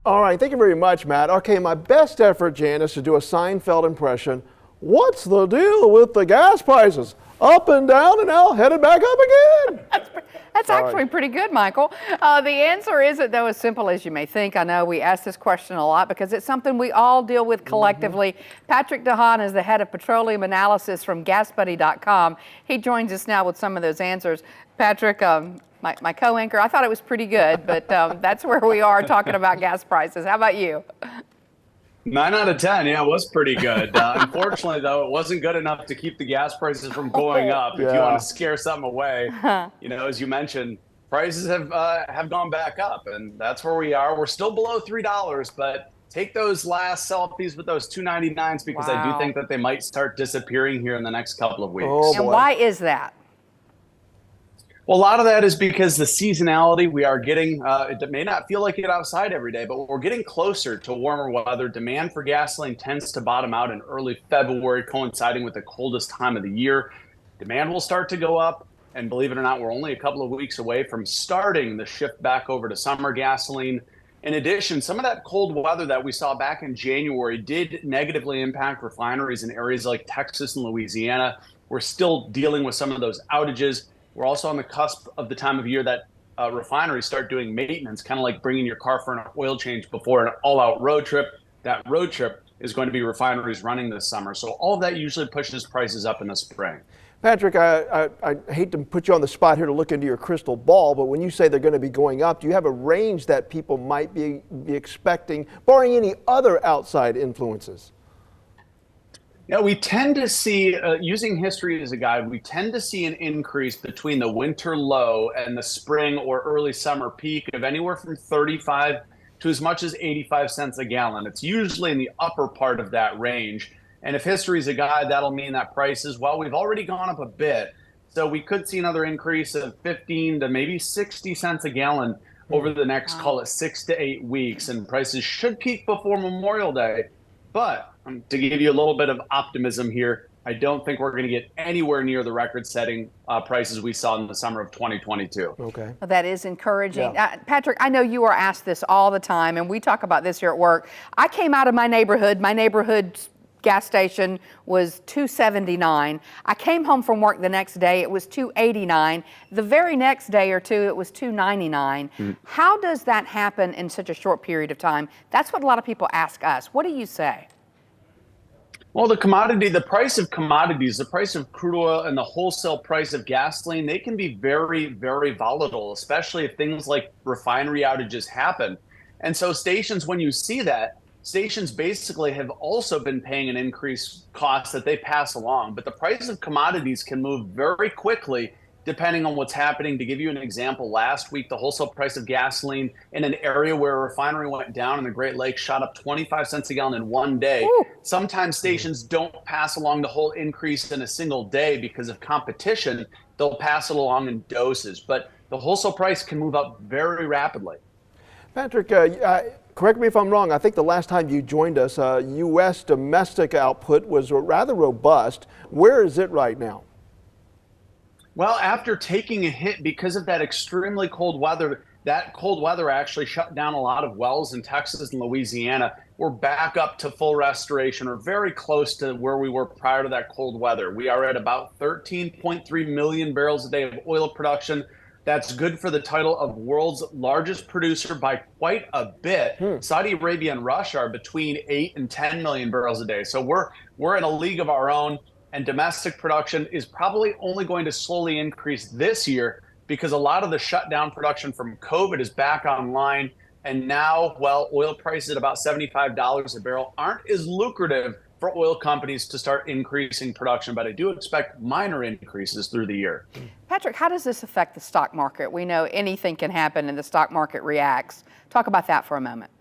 All right, thank you very much, Matt. Okay, my best effort, Jan, is to do a Seinfeld impression. What's the deal with the gas prices? Up and down and now headed back up again. That's actually pretty good, Michael. The answer isn't, though, as simple as you may think. I know we ask this question a lot because it's something we all deal with collectively. Patrick DeHaan is the head of petroleum analysis from GasBuddy.com. He joins us now with some of those answers. Patrick, my co-anchor, I thought it was pretty good, but that's where we are talking about gas prices. How about you? 9 out of 10. Yeah, it was pretty good. Unfortunately, though, it wasn't good enough to keep the gas prices from going up. If you want to scare something away, as you mentioned, prices have gone back up, and that's where we are. We're still below $3, but take those last selfies with those 299s because I do think that they might start disappearing here in the next couple of weeks. And why is that? Well, a lot of that is because the seasonality we are getting, it may not feel like it outside every day, but we're getting closer to warmer weather. Demand for gasoline tends to bottom out in early February, coinciding with the coldest time of the year. Demand will start to go up. And believe it or not, we're only a couple of weeks away from starting the shift back over to summer gasoline. In addition, some of that cold weather that we saw back in January did negatively impact refineries in areas like Texas and Louisiana. We're still dealing with some of those outages. We're also on the cusp of the time of year that refineries start doing maintenance, kind of like bringing your car for an oil change before an all-out road trip. That road trip is going to be refineries running this summer. So all of that usually pushes prices up in the spring. Patrick, I hate to put you on the spot here to look into your crystal ball, but when you say they're going to be going up, do you have a range that people might be expecting, barring any other outside influences? Yeah, we tend to see, using history as a guide, we tend to see an increase between the winter low and the spring or early summer peak of anywhere from 35 to as much as 85 cents a gallon. It's usually in the upper part of that range. And if history is a guide, that'll mean that prices, well, we've already gone up a bit. So we could see another increase of 15 to maybe 60 cents a gallon over the next, call it 6 to 8 weeks. And prices should peak before Memorial Day. But to give you a little bit of optimism here, I don't think we're going to get anywhere near the record-setting prices we saw in the summer of 2022. Okay. Well, that is encouraging. Patrick, I know you are asked this all the time, and we talk about this here at work. I came out of my neighborhood. My neighborhood gas station was $2.79. I came home from work the next day, it was $2.89. The very next day or two, it was $2.99. How does that happen in such a short period of time? That's what a lot of people ask us. What do you say? Well, the price of commodities, the price of crude oil and the wholesale price of gasoline, they can be very, very volatile, especially if things like refinery outages happen. And so stations, when you see that, stations basically have also been paying an increased cost that they pass along. But the price of commodities can move very quickly depending on what's happening. To give you an example, last week, the wholesale price of gasoline in an area where a refinery went down in the Great Lakes shot up 25 cents a gallon in one day. Ooh. Sometimes stations don't pass along the whole increase in a single day because of competition. They'll pass it along in doses. But the wholesale price can move up very rapidly. Patrick, correct me if I'm wrong, I think the last time you joined us, U.S. domestic output was rather robust. Where is it right now? Well, after taking a hit because of that extremely cold weather, that cold weather actually shut down a lot of wells in Texas and Louisiana. We're back up to full restoration, or very close to where we were prior to that cold weather. We are at about 13.3 million barrels a day of oil production. That's good for the title of world's largest producer by quite a bit. Saudi Arabia and Russia are between 8 and 10 million barrels a day. So we're in a league of our own, and domestic production is probably only going to slowly increase this year because a lot of the shutdown production from COVID is back online. And now, well, oil prices at about $75 a barrel aren't as lucrative for oil companies to start increasing production, but I do expect minor increases through the year. Patrick, how does this affect the stock market? We know anything can happen and the stock market reacts. Talk about that for a moment.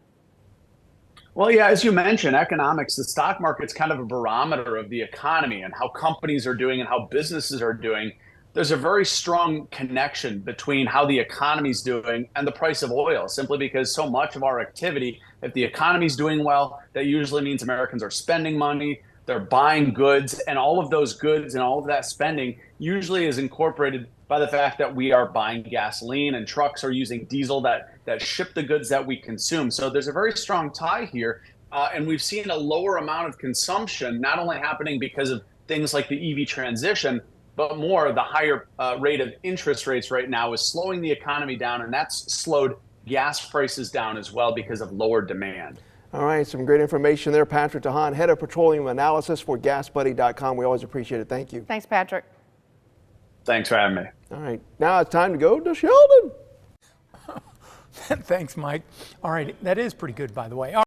Well, yeah, as you mentioned, economics, the stock market's kind of a barometer of the economy and how companies are doing and how businesses are doing. There's a very strong connection between how the economy's doing and the price of oil, simply because so much of our activity, if the economy's doing well, that usually means Americans are spending money, they're buying goods, and all of those goods and all of that spending usually is incorporated by the fact that we are buying gasoline and trucks are using diesel that that ship the goods that we consume. So there's a very strong tie here. And we've seen a lower amount of consumption, not only happening because of things like the EV transition, but more the higher rate of interest rates right now is slowing the economy down, and that's slowed gas prices down as well because of lower demand. All right, some great information there. Patrick DeHaan, Head of Petroleum Analysis for GasBuddy.com. We always appreciate it. Thank you. Thanks, Patrick. Thanks for having me. All right, now it's time to go to Sheldon. Thanks, Mike. All right, that is pretty good, by the way.